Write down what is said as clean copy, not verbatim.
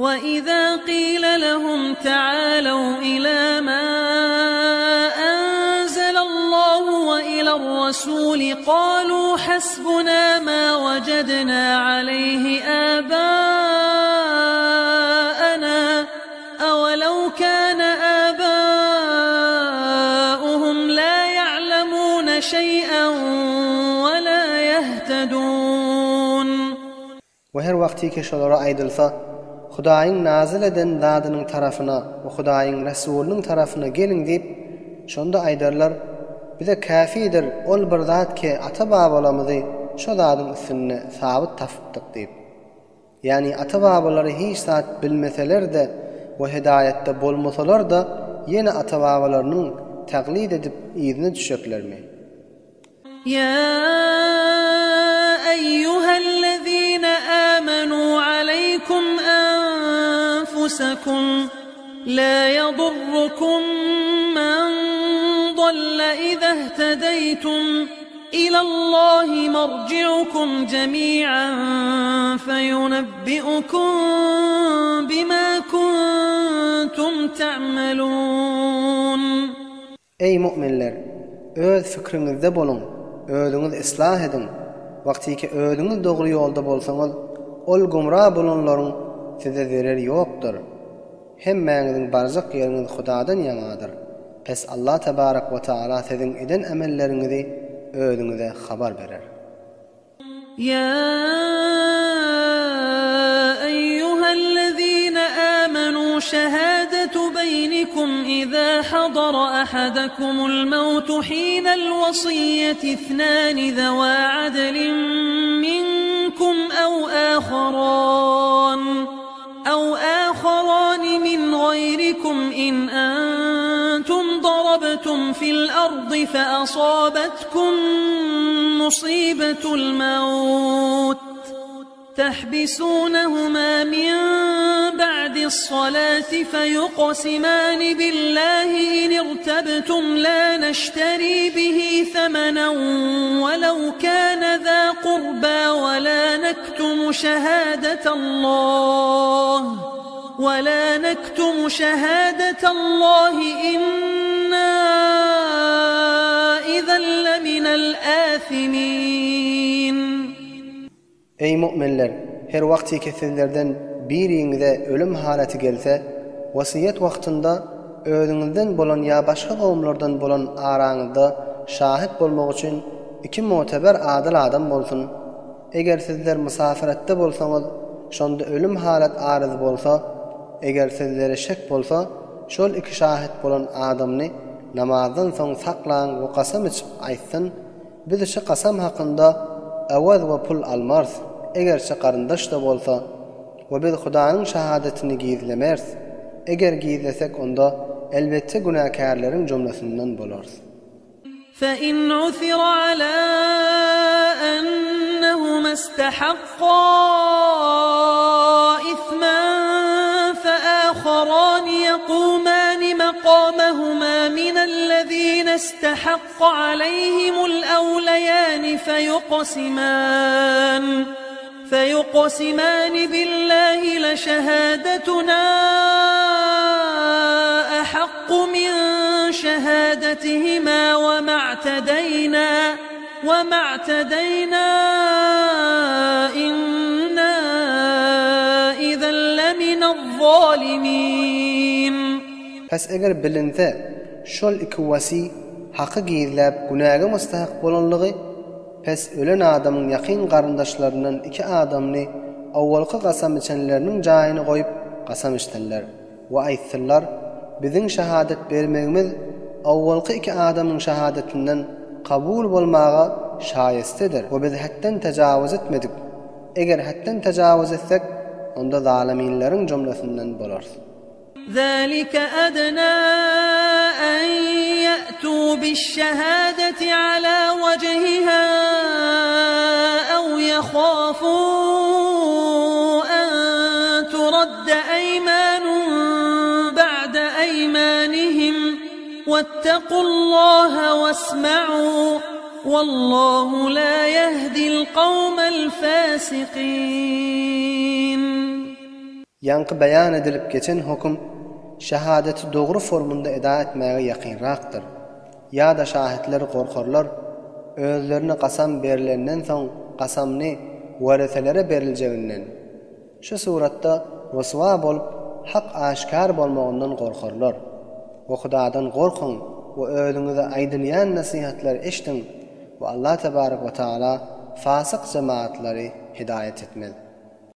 وإذا قيل لهم تعالوا إلى ما أنزل الله وإلى الرسول قالوا حسبنا ما وجدنا عليه آباءنا أولو كان آباؤهم لا يعلمون شيئا ولا يهتدون. وهر وقتی که şolara aydılsa, Hudaýyň nazil eden zadynyň tarapyna we Hudaýyň Rasulynyň tarapyna gelin diýip, şonda aýdarlar, bize kafidir ol bir zat ki ata-babalarymyzy şo zadyň üstüne sabit tapdyk diýip. Yani ata-babalary hiç zat bilmeseler-de we hidayetde bolmasalar-da ýene ata-babalarynyň taklid edip ýerine düşeklermi? Ya eyyuhellezîne âmenû aleykum أنفسكم لا يضركم من ضل إذا اهتديتم إلى الله مرجعكم جميعا فينبئكم بما كنتم تعملون. Ey müminler! Öz fikrinizde bolun, özüňiz islah edin. Wagtiki özüňiz dogry ýolda bolsaňyz, ol gumra bolanlaryň size zerer ýokdur. Hemmäňiziň barjak ýeriniz Hudadan ýanadyr. Pes Allah tebarak we taala siziň eden amelleriňizi özüňize habar berer. Ya eyyuhellezîne âmenû şehâdetu beynikum izâ hadara ahadakumul mevtu hînel vasiyyeti ithnâni zewâ adlin minkum أو آخران من غيركم إن أنتم ضربتم في الأرض فأصابتكم مصيبة الموت تحبسونهما من بعد الصلاة فيقسمان بالله إن ارتبتم لا نشتري به ثمنا ولو كان ذا قربى ولا نكتم شهادة الله إنا إذا لمن الآثمين. Ey müminler! Her wagty ki sizlerden biriňize ölüm halati gelse, wasiyet wagtynda özüňizden bolan ýa başga gowumlardan bolan araňyzda şahit bolmak üçin iki muteber adil adam bolsun. Eger sizler musafiratda bolsaňyz, şonda ölüm halat arız bolsa, eger sizlere şek bolsa, şol iki şahit bolan adamny namazdan soň saklaň we qasam içip aýtsyn, biz şu qasam hakynda awaz we pul almars. Eger şu qarindaş da bolsa, we biz Hudaýyň şahadetini gizlemers. Eger gizlesek onda elbette günahkarlaryň jumlasyndan bolarys. فإن عثر على أنهما استحقا إثما فآخران يقومان مقامهما من الذين استحق عليهم الأوليان فيقسمان بالله لشهادتنا أحق من شهادتهما وما اعتدينا إنا إذا لمن الظالمين. Pes eger bilinse şol iki wasi haqqy gizläp günaha mustahak bolanlygy, pes ölen adamyň ýakyn garyndaşlaryndan iki adamny awwalky qasam içenleriniň jaýyny goýup qasam içdiler we aýtdylar, biziň şahadat bermegimiz awwalky iki adamyň şahadetinden kabul bolmaga şaýestedir we biz hatdan tajawuz etmedik. Eger hatdan tajawuz etsek, onda zaliminleriň jumlasyndan bolarys. ذلك أدنى أن يأتوا بالشهادة على وجهها أو يخافوا أن ترد أيمان بعد أيمانهم واتقوا الله واسمعوا والله لا يهدي القوم الفاسقين. Yankı beyan edilip geçen hukum şehadeti doğru formunda eda etmeye yakınraktır. Ya da şahitleri korkarlar, özlerine kasam berilenden soň kasamny waraselere beriljeginden. Şu suratta ruswa bolup hak aşkar bolmagyndan korkarlar. O Hudadan korkun we özüňize aýdylýan nasihatler eşdiň we Allah tebaraka we taala fasyk jemaatlary hidayet etmeli.